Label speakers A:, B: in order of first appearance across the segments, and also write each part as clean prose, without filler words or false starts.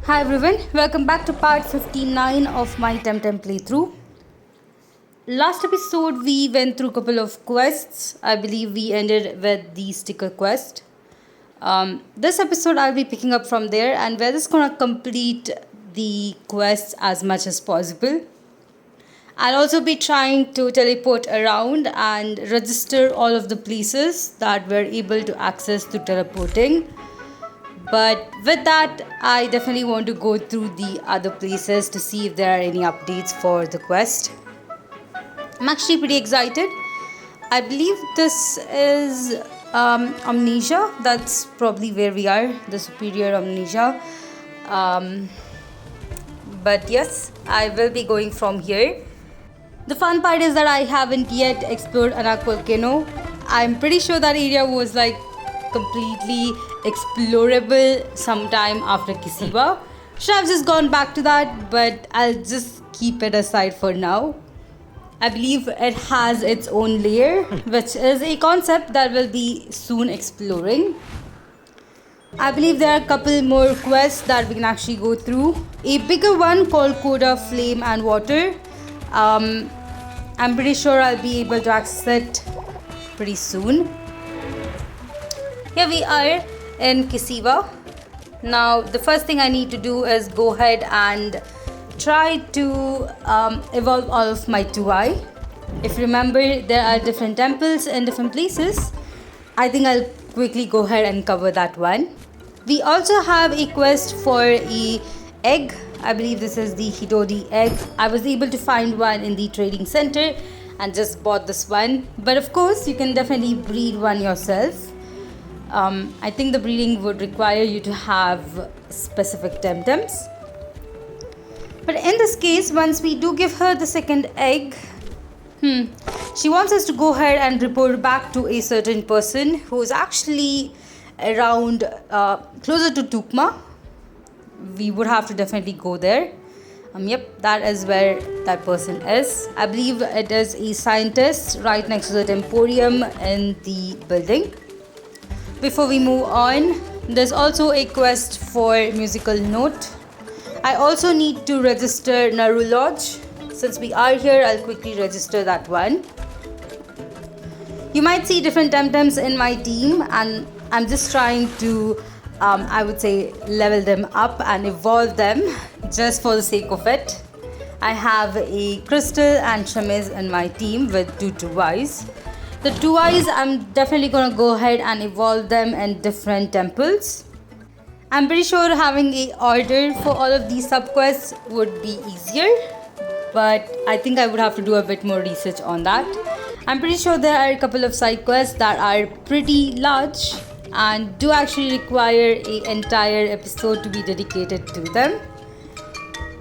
A: Hi everyone, welcome back to part 59 of my TemTem playthrough. Last episode we went through a couple of quests. I believe we ended with the sticker quest. This episode I'll be picking up from there and we're just gonna complete the quests as much as possible. I'll also be trying to teleport around and register all of the places that we're able to access through teleporting. But with that, I definitely want to go through the other places to see if there are any updates for the quest. I'm actually pretty excited. I believe this is Amnesia. That's probably where we are, the Superior Amnesia. But yes, I will be going from here. The fun part is that I haven't yet explored Anak Volcano. I'm pretty sure that area was like completely explorable sometime after Kisiba. Should have just gone back to that, but I'll just keep it aside for now. I believe it has its own layer, which is a concept that we'll be soon exploring. I believe there are a couple more quests that we can actually go through. A bigger one called Coda Flame and Water. I'm pretty sure I'll be able to access it pretty soon. Here we are in Kisiva. Now the first thing I need to do is go ahead and try to evolve all of my Tuwai. If you remember, there are different temples in different places. I think I'll quickly go ahead and cover that one. We also have a quest for a egg. I believe this is the Hidodi egg. I was able to find one in the trading center and just bought this one. But of course, you can definitely breed one yourself. I think the breeding would require you to have specific TemTems. But in this case, once we do give her the second egg, she wants us to go ahead and report back to a certain person who is actually around closer to Tukma. We would have to definitely go there. Yep, that is where that person is. I believe it is a scientist right next to the Temporium in the building. Before we move on, there's also a quest for musical note. I also need to register Naru Lodge. Since we are here, I'll quickly register that one. You might see different TemTems in my team and I'm just trying to, I would say, level them up and evolve them just for the sake of it. I have a Crystal and Shamiz in my team with 2 Tuwais. The Tuwais, I'm definitely going to go ahead and evolve them in different temples. I'm pretty sure having a order for all of these subquests would be easier, but I think I would have to do a bit more research on that. I'm pretty sure there are a couple of side quests that are pretty large and do actually require an entire episode to be dedicated to them.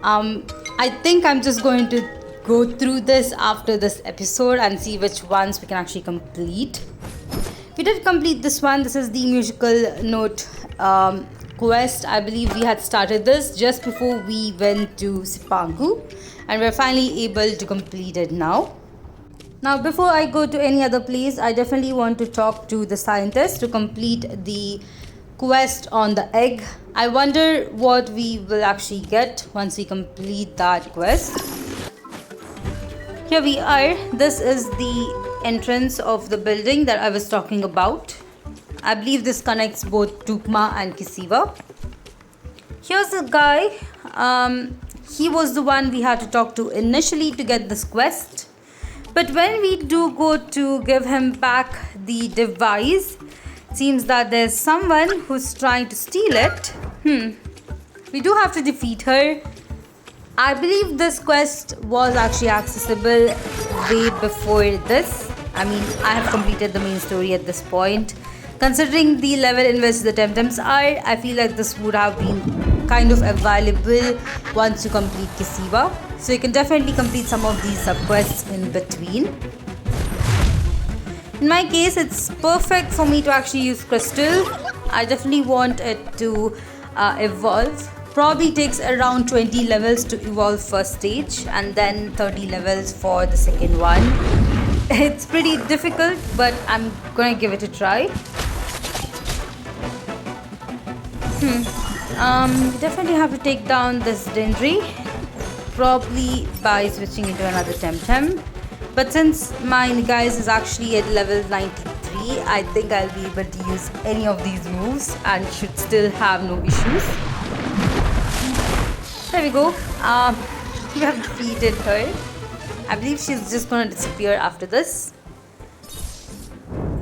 A: I think I'm just going to go through this after this episode and see which ones we can actually complete. We did complete this one. This is the musical note quest. I believe we had started this just before we went to Sipangu and we're finally able to complete it now. Now before I go to any other place, I definitely want to talk to the scientist to complete the quest on the egg. I wonder what we will actually get once we complete that quest. Here we are. This is the entrance of the building that I was talking about. I believe this connects both Tukma and Kisiva. Here's the guy. He was the one we had to talk to initially to get this quest. But when we do go to give him back the device, it seems that there's someone who's trying to steal it. We do have to defeat her. I believe this quest was actually accessible way before this. I mean, I have completed the main story at this point. Considering the level in which the TemTems are, I feel like this would have been kind of available once you complete Kisiva. So you can definitely complete some of these subquests in between. In my case, it's perfect for me to actually use Crystal. I definitely want it to evolve. Probably takes around 20 levels to evolve first stage and then 30 levels for the second one. It's pretty difficult, but I'm gonna give it a try. We definitely have to take down this Dendry, probably by switching into another TemTem. But since my guys is actually at level 93, I think I'll be able to use any of these moves and should still have no issues. There we go. We have defeated her. I believe she's just gonna disappear after this.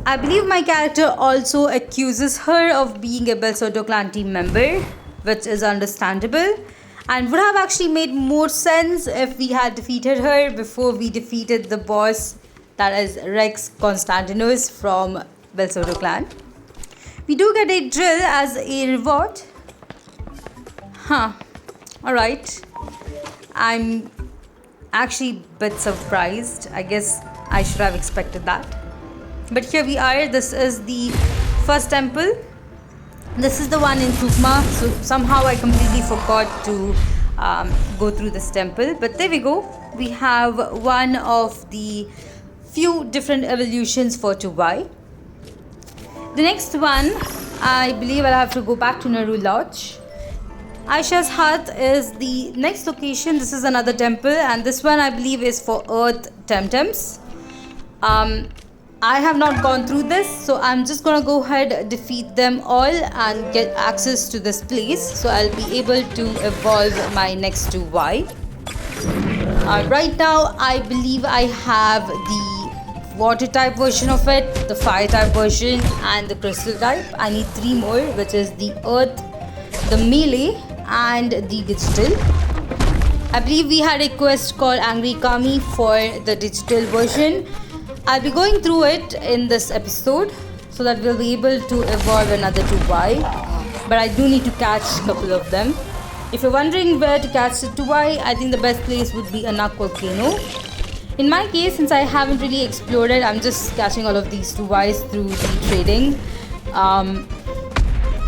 A: I believe my character also accuses her of being a Bel Soto clan team member, which is understandable and would have actually made more sense if we had defeated her before we defeated the boss, that is Rex Constantinos from Bel Soto clan. We do get a drill as a reward. Alright. I'm actually a bit surprised. I guess I should have expected that. But here we are. This is the first temple. This is the one in Crema. So somehow I completely forgot to go through this temple. But there we go. We have one of the few different evolutions for Tuwai. The next one, I believe I'll have to go back to Naru Lodge. Aisha's hut is the next location. This is another temple, and this one I believe is for Earth TemTems. I have not gone through this, so I'm just gonna go ahead, defeat them all and get access to this place, so I'll be able to evolve my next Tuwai. Right now I believe I have the water type version of it, the fire type version and the crystal type. I need 3 more, which is the earth, the melee and the digital. I believe we had a quest called Angry Kami for the digital version. I'll be going through it in this episode so that we'll be able to evolve another Tuwai, but I do need to catch a couple of them. If you're wondering where to catch the Tuwai, I think the best place would be Anak Volcano. In my case, since I haven't really explored it, I'm just catching all of these Tuwais through the trading.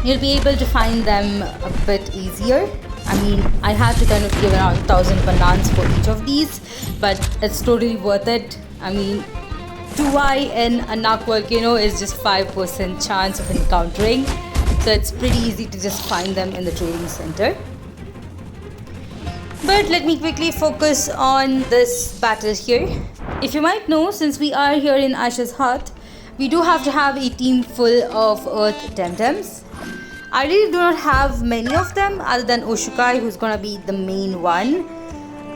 A: You'll be able to find them a bit easier. I mean, I had to kind of give around 1,000 bananas for each of these, but it's totally worth it. I mean, Tuwai in Anak Volcano is just 5% chance of encountering, so it's pretty easy to just find them in the trading center. But let me quickly focus on this battle here. If you might know, since we are here in Aisha's hut, we do have to have a team full of Earth TemTems. I really do not have many of them other than Oshukai, who's gonna be the main one.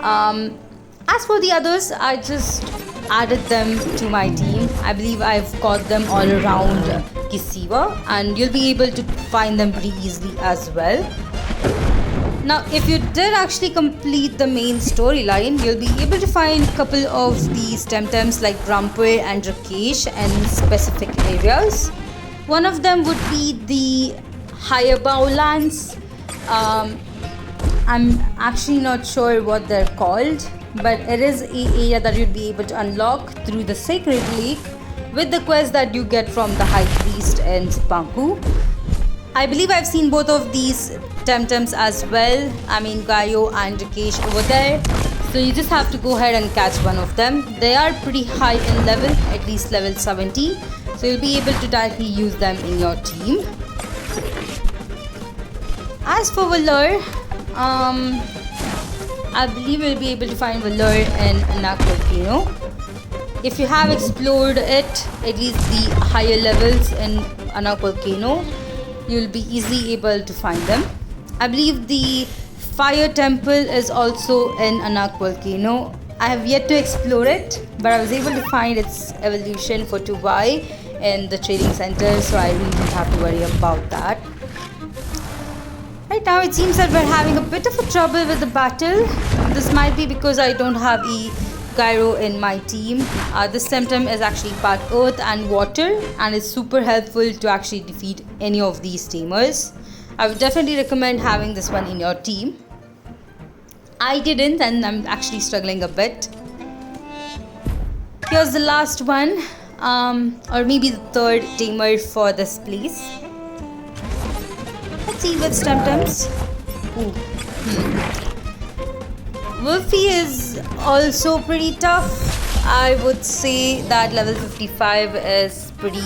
A: As for the others, I just added them to my team. I believe I've got them all around Kisiwa, and you'll be able to find them pretty easily as well. Now, if you did actually complete the main storyline, you'll be able to find a couple of these TemTems like Grumpy and Rakesh in specific areas. One of them would be the higher bow lands. I'm actually not sure what they're called, but it is an area that you'd be able to unlock through the Sacred Lake with the quest that you get from the High Priest in Sipanku. I believe I've seen both of these TemTems as well. I mean, Gaio and Rakesh over there. So you just have to go ahead and catch one of them. They are pretty high in level, at least level 70. So you'll be able to directly use them in your team. As for Valor, I believe you'll be able to find Valor in Anak Volcano. If you have explored it, at least the higher levels in Anak Volcano, you'll be easily able to find them. I believe the Fire Temple is also in Anak Volcano. I have yet to explore it, but I was able to find its evolution for Tuwai in the trading center, so I really don't have to worry about that. Right now it seems that we're having a bit of a trouble with the battle. This might be because I don't have a Gyro in my team. This TemTem is actually part earth and water, and is super helpful to actually defeat any of these tamers. I would definitely recommend having this one in your team. I didn't, and I'm actually struggling a bit. Here's the last one, or maybe the third tamer for this place. Let's see which TemTems. Wolfie is also pretty tough. I would say that level 55 is pretty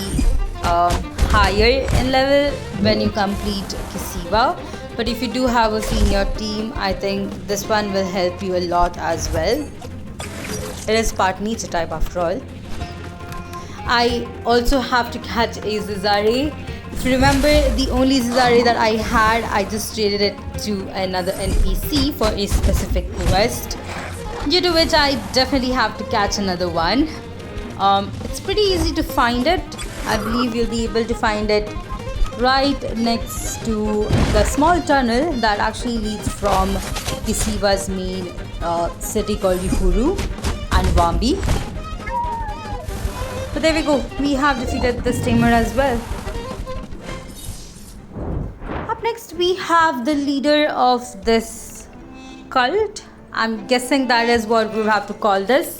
A: higher in level when you complete Kisiwa. But if you do have a senior team, I think this one will help you a lot as well. It is part nature type after all. I also have to catch a Zizare. If you remember, the only Zizare that I had, I just traded it to another NPC for a specific quest, due to which I definitely have to catch another one. It's pretty easy to find it. I believe you'll be able to find it right next to the small tunnel that actually leads from Kisiwa's main city called Yukuru and Wambi. But there we go, we have defeated this tamer as well. Up next we have the leader of this cult. I'm guessing that is what we have to call this.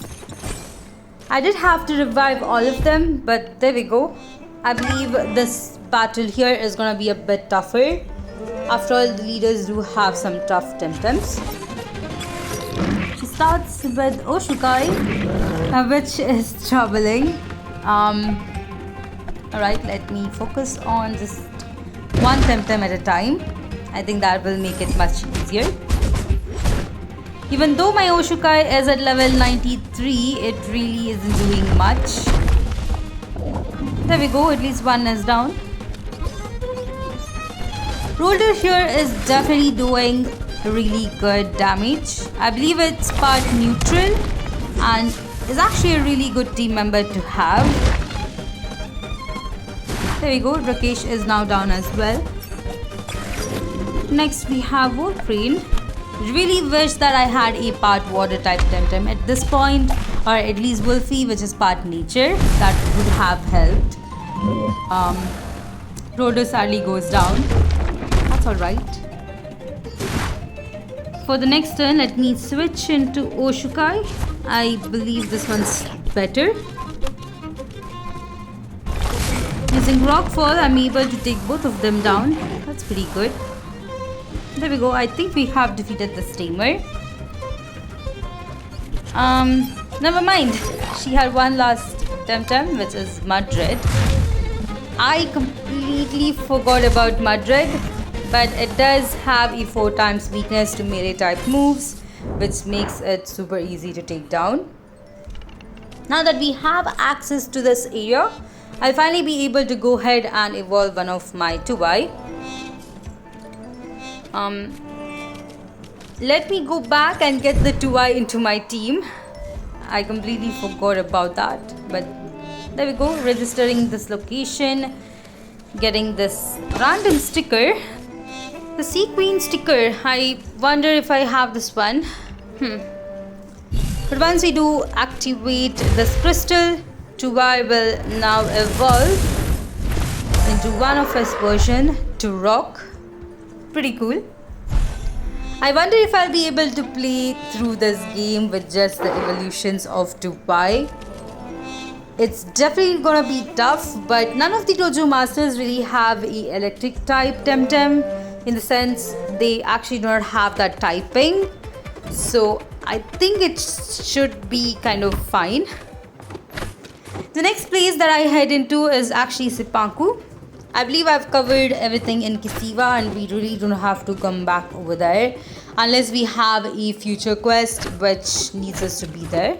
A: I did have to revive all of them, but there we go. I believe this battle here is gonna be a bit tougher. After all, the leaders do have some tough TemTems. She starts with Oshukai, which is troubling. Alright, let me focus on just one TemTem at a time. I think that will make it much easier. Even though my Oshukai is at level 93, it really isn't doing much. There we go, at least one is down. Roller here is definitely doing really good damage. I believe it's part neutral and is actually a really good team member to have. There we go, Rakesh is now down as well. Next we have Wolfrain. Really wish that I had a part water type TemTem at this point, or at least Wolfie, which is part nature. That would have helped. Roder sadly goes down. That's alright. For the next turn, let me switch into Oshukai. I believe this one's better. Using Rockfall, I'm able to take both of them down. That's pretty good. There we go. I think we have defeated this tamer. Never mind. She had one last TemTem, which is Madrid. I completely forgot about Madrid, but it does have a 4 times weakness to melee type moves, which makes it super easy to take down. Now that we have access to this area, I'll finally be able to go ahead and evolve one of my Tuwai. Let me go back and get the Tuwai into my team. I completely forgot about that, but there we go, registering this location, getting this random sticker, the Sea Queen sticker. I wonder if I have this one. But once we do activate this crystal, Tuwai will now evolve into one of his version to rock. Pretty cool. I wonder if I'll be able to play through this game with just the evolutions of Tuwai. It's definitely gonna be tough, but none of the Dojo Masters really have a electric type TemTem, in the sense they actually do not have that typing. So I think it should be kind of fine. The next place that I head into is actually Sipanku. I believe I've covered everything in Kisiwa and we really don't have to come back over there unless we have a future quest which needs us to be there.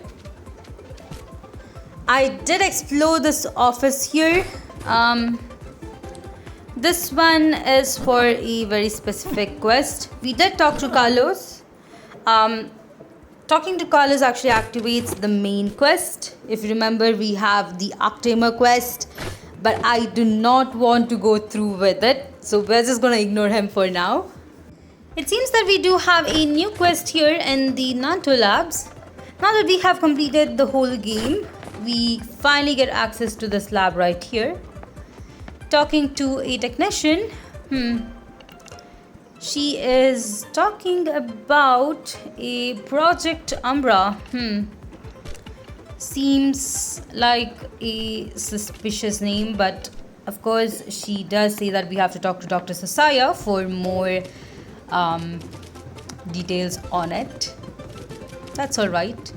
A: I did explore this office here. This one is for a very specific quest. We did talk to Carlos. Talking to Carlos actually activates the main quest. If you remember, we have the Arctamer quest, but I do not want to go through with it, so we're just gonna ignore him for now. It seems that we do have a new quest here in the Nanto Labs. Now that we have completed the whole game, we finally get access to this lab right here. Talking to a technician. She is talking about a Project Umbra. Seems like a suspicious name, but of course she does say that we have to talk to Dr. Sasaya for more details on it. That's alright.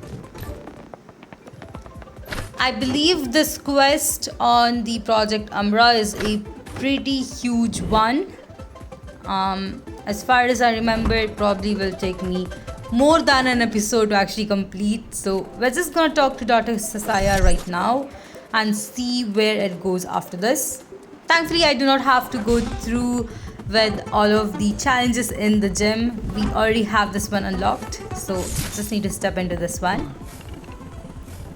A: I believe this quest on the Project Umbra is a pretty huge one. As far as I remember, it probably will take me more than an episode to actually complete. So we're just gonna talk to Dr. Sasaya right now and see where it goes after this. Thankfully, I do not have to go through with all of the challenges in the gym. We already have this one unlocked, so just need to step into this one.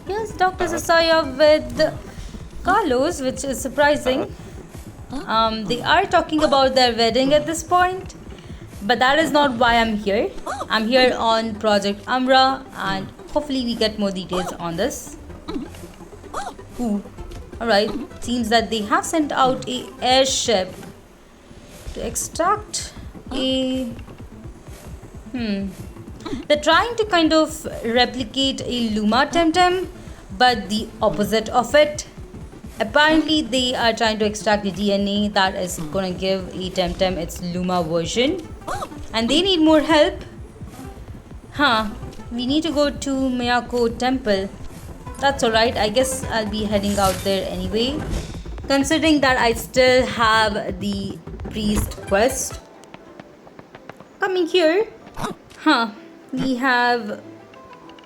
A: Here's Dr. Sasaya with Carlos, which is surprising. They are talking about their wedding at this point, but that is not why I'm here. I'm here on Project Umbra, and hopefully we get more details on this. Ooh. Alright, seems that they have sent out a airship to extract a... They're trying to kind of replicate a Luma TemTem, but the opposite of it. Apparently, they are trying to extract the DNA that is going to give a TemTem its Luma version. And they need more help. We need to go to Miyako Temple. That's alright, I guess I'll be heading out there anyway. Considering that I still have the priest quest. Coming here, we have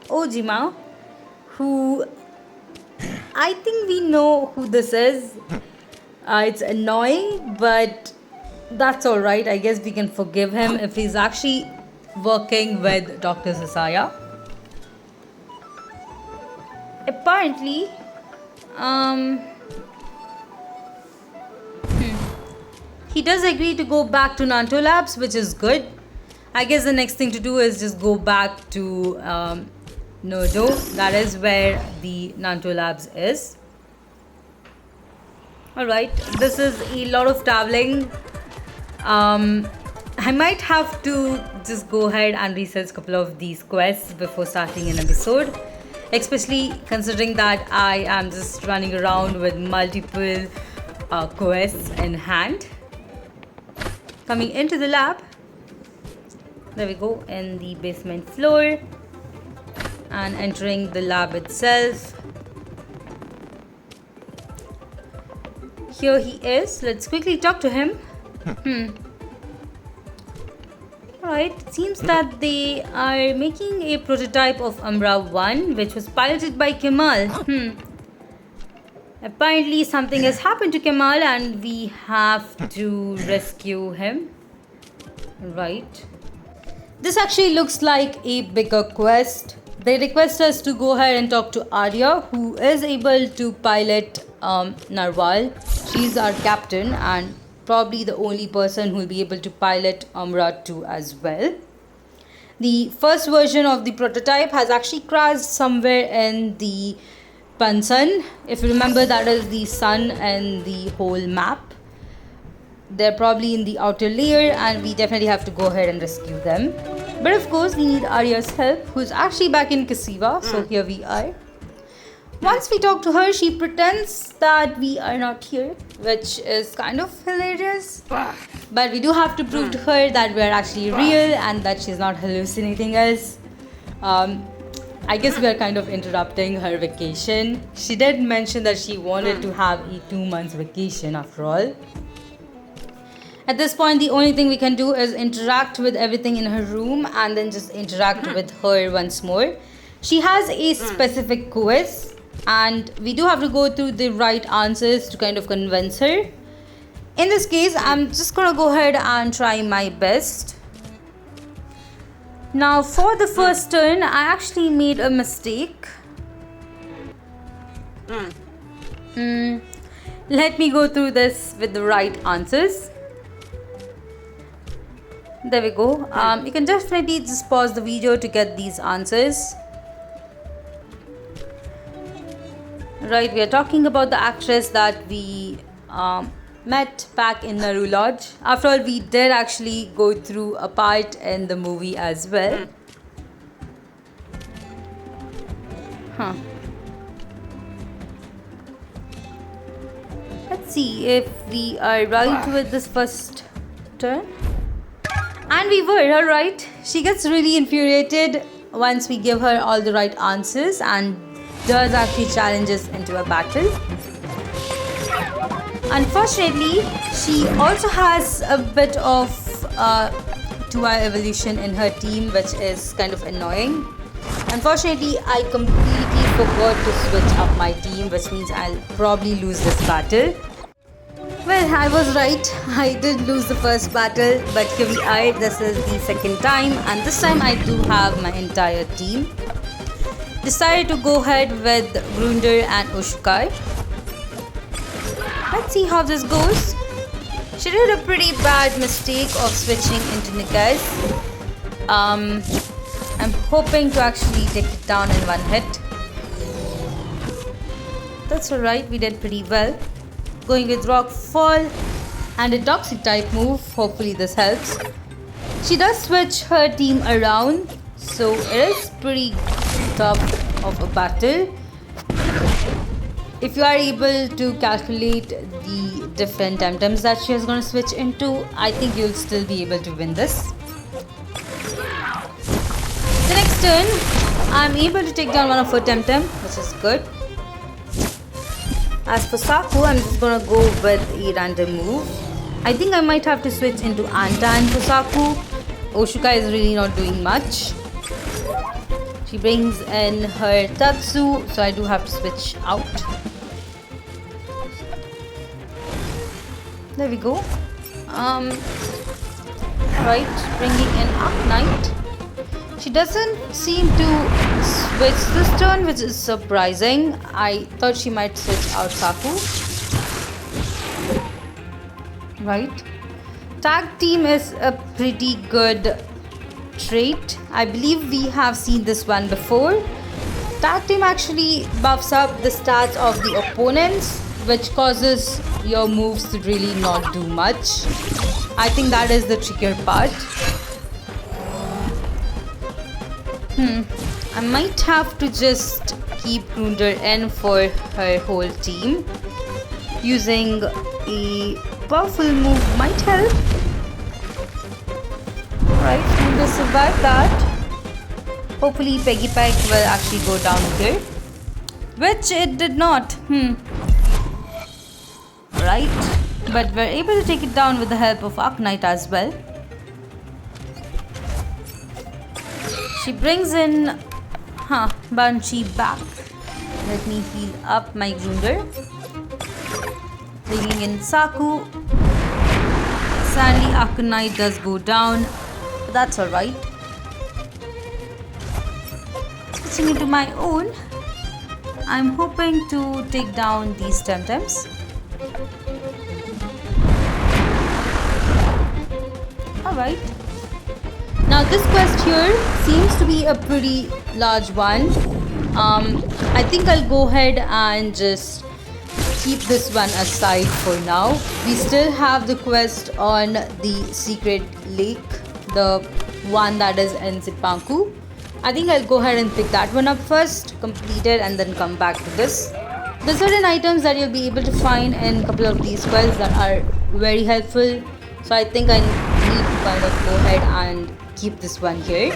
A: Ojima, who I think we know who this is. It's annoying, but that's alright. I guess we can forgive him if he's actually working with Dr. Sasaya. Apparently, he does agree to go back to Nanto Labs, which is good. I guess the next thing to do is just go back to Nodo. That is where the Nanto Labs is. Alright, this is a lot of traveling. I might have to just go ahead and research a couple of these quests before starting an episode. Especially considering that I am just running around with multiple quests in hand. Coming into the lab. There we go, in the basement floor. And entering the lab itself. Here he is. Let's quickly talk to him. Alright, it seems that they are making a prototype of Umbra 1, which was piloted by Kemal. Apparently something has happened to Kemal and we have to rescue him. Right. This actually looks like a bigger quest. They request us to go ahead and talk to Arya, who is able to pilot Narwhal. She's our captain and probably the only person who will be able to pilot Umbra 2 as well. The first version of the prototype has actually crashed somewhere in the Pansan. If you remember, that is the sun and the whole map. They're probably in the outer layer and we definitely have to go ahead and rescue them. But of course, we need Arya's help, who's actually back in Kasiva. So here we are. Once we talk to her, she pretends that we are not here, which is kind of hilarious. But we do have to prove to her that we are actually real and that she's not hallucinating us. I guess we are kind of interrupting her vacation. She did mention that she wanted to have a 2 months vacation after all. At this point, the only thing we can do is interact with everything in her room and then just interact with her once more. She has a specific quiz and we do have to go through the right answers to kind of convince her. In this case, I'm just gonna go ahead and try my best. Now for the first turn, I actually made a mistake. Let me go through this with the right answers. There we go. You can definitely just pause the video to get these answers. Right, we are talking about the actress that we met back in Naru Lodge. After all, we did actually go through a part in the movie as well. Let's see if we are right with this first turn. And we were, alright. She gets really infuriated once we give her all the right answers and does actually challenge us into a battle. Unfortunately, she also has a bit of Tuwai evolution in her team, which is kind of annoying. Unfortunately, I completely forgot to switch up my team, which means I'll probably lose this battle. Well, I was right. I did lose the first battle, but here we are. This is the second time, and this time I do have my entire team. Decided to go ahead with Grunder and Oshukai. Let's see how this goes. She did a pretty bad mistake of switching into Nikas. I'm hoping to actually take it down in one hit. That's alright, we did pretty well. Going with Rock Fall and a Toxic type move. Hopefully this helps. She does switch her team around, so it is pretty tough of a battle. If you are able to calculate the different TemTems that she is going to switch into, I think you'll still be able to win this. The next turn, I'm able to take down one of her TemTem, which is good. As for Saku, I'm just going to go with a random move. I think I might have to switch into Antan for Saku. Oshukai is really not doing much. She brings in her Tatsu, so I do have to switch out. There we go. Right, bringing in Arknight. She doesn't seem to switch this turn, which is surprising. I thought she might switch out Saku. Right. Tag team is a pretty good trait. I believe we have seen this one before. Tag team actually buffs up the stats of the opponents, which causes your moves to really not do much. I think that is the trickier part. I might have to just keep Grunder in for her whole team. Using a powerful move might help. Alright, Grunder survived that. Hopefully Peggy Peg will actually go down here. Which it did not. Right, but we're able to take it down with the help of Arknight as well. She brings in Banshee back. Let me heal up my Grunder. Bringing in Saku. Sadly, Arknight does go down, but that's alright. Switching into my own, I'm hoping to take down these TemTems. Alright. Now this quest here seems to be a pretty large one. I think I'll go ahead and just keep this one aside for now. We still have the quest on the secret lake, the one that is in Zipanku. I think I'll go ahead and pick that one up first, complete it, and then come back to this. There are certain items that you'll be able to find in a couple of these quests that are very helpful. So I think I need to kind of go ahead and keep this one here.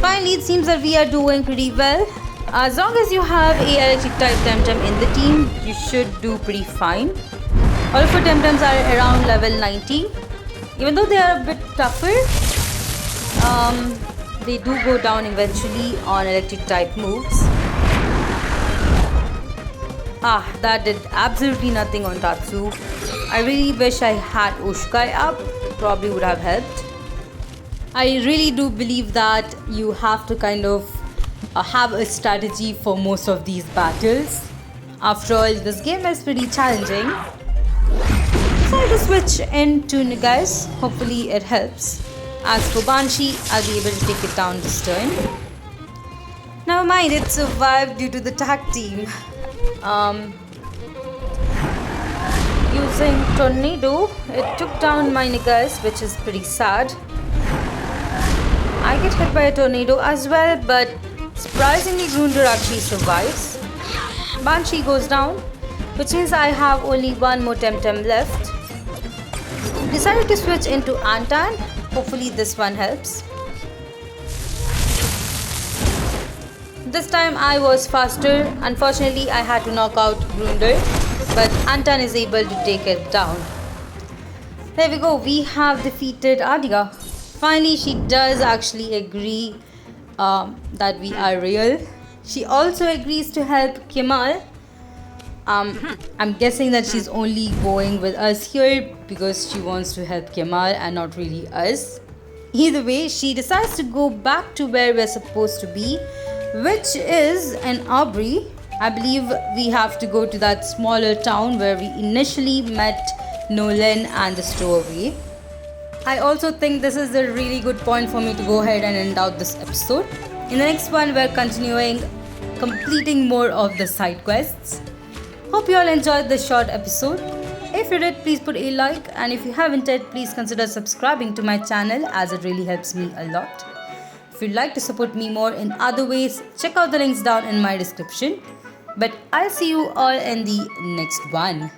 A: Finally, it seems that we are doing pretty well. As long as you have a electric type TemTem in the team, you should do pretty fine. All of our TemTems are around level 90. Even though they are a bit tougher, they do go down eventually on electric type moves. That did absolutely nothing on Tatsu. I really wish I had Oshukai up. Probably would have helped. I really do believe that you have to kind of have a strategy for most of these battles. After all, this game is pretty challenging. So I just switch into Nigas. Hopefully it helps. As for Banshee, I'll be able to take it down this turn. Never mind, it survived due to the tag team. Using Tornado, it took down my Nigas, which is pretty sad. I get hit by a tornado as well, but surprisingly Grunder actually survives. Banshee goes down, which means I have only one more TemTem left. Decided to switch into Antan. Hopefully this one helps. This time I was faster. Unfortunately, I had to knock out Grunder, but Antan is able to take it down. There we go, we have defeated Adia. Finally, she does actually agree that we are real. She also agrees to help Kemal. I'm guessing that she's only going with us here because she wants to help Kemal and not really us. Either way, she decides to go back to where we're supposed to be, which is an Aubrey. I believe we have to go to that smaller town where we initially met Nolan and the stowaway. I also think this is a really good point for me to go ahead and end out this episode. In the next one, we're completing more of the side quests. Hope you all enjoyed this short episode. If you did, please put a like, and if you haven't yet, please consider subscribing to my channel as it really helps me a lot. If you'd like to support me more in other ways, check out the links down in my description. But I'll see you all in the next one.